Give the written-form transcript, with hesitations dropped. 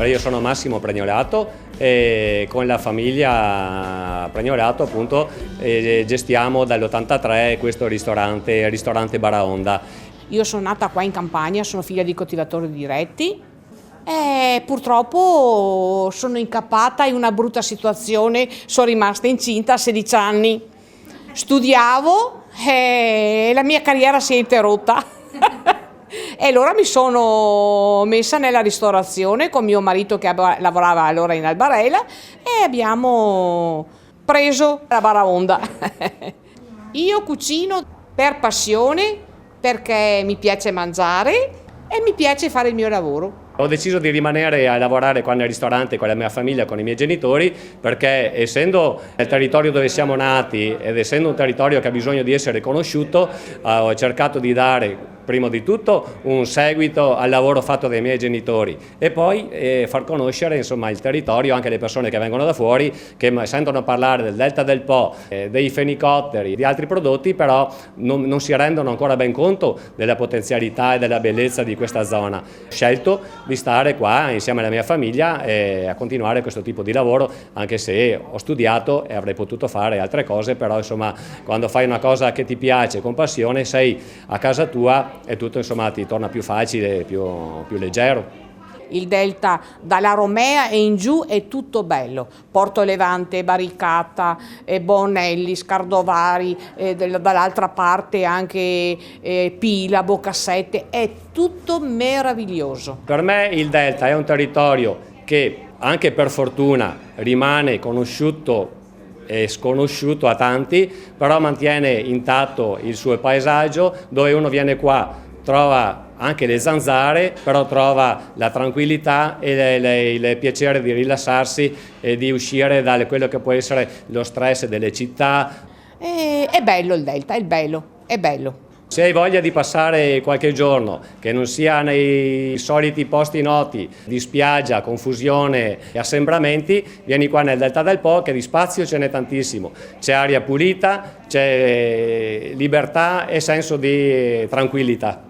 Io sono Massimo Pregnolato e con la famiglia Pregnolato appunto gestiamo dall'83 questo ristorante Baraonda. Io sono nata qua in Campania, sono figlia di coltivatori diretti e purtroppo sono incappata in una brutta situazione, sono rimasta incinta a 16 anni. Studiavo e la mia carriera si è interrotta. E allora mi sono messa nella ristorazione con mio marito che lavorava allora in Albarella e abbiamo preso la Baraonda. Io cucino per passione, perché mi piace mangiare e mi piace fare il mio lavoro. Ho deciso di rimanere a lavorare qua nel ristorante con la mia famiglia, con i miei genitori, perché essendo nel territorio dove siamo nati ed essendo un territorio che ha bisogno di essere conosciuto, ho cercato di dare prima di tutto un seguito al lavoro fatto dai miei genitori e poi far conoscere insomma il territorio anche alle persone che vengono da fuori, che sentono parlare del Delta del Po, dei fenicotteri, di altri prodotti, però non si rendono ancora ben conto della potenzialità e della bellezza di questa zona. Ho scelto di stare qua insieme alla mia famiglia e a continuare questo tipo di lavoro, anche se ho studiato e avrei potuto fare altre cose, però insomma quando fai una cosa che ti piace con passione sei a casa tua e tutto insomma ti torna più facile, più leggero. Il Delta dalla Romea e in giù è tutto bello, Porto Levante, Baricata, Bonelli, Scardovari, dall'altra parte anche Pila, Bocassette, è tutto meraviglioso. Per me il Delta è un territorio che anche per fortuna rimane conosciuto e sconosciuto a tanti, però mantiene intatto il suo paesaggio, dove uno viene qua, trova anche le zanzare, però trova la tranquillità e il piacere di rilassarsi e di uscire da quello che può essere lo stress delle città. È bello il Delta, è bello, è bello. Se hai voglia di passare qualche giorno che non sia nei soliti posti noti di spiaggia, confusione e assembramenti, vieni qua nel Delta del Po che di spazio ce n'è tantissimo. C'è aria pulita, c'è libertà e senso di tranquillità.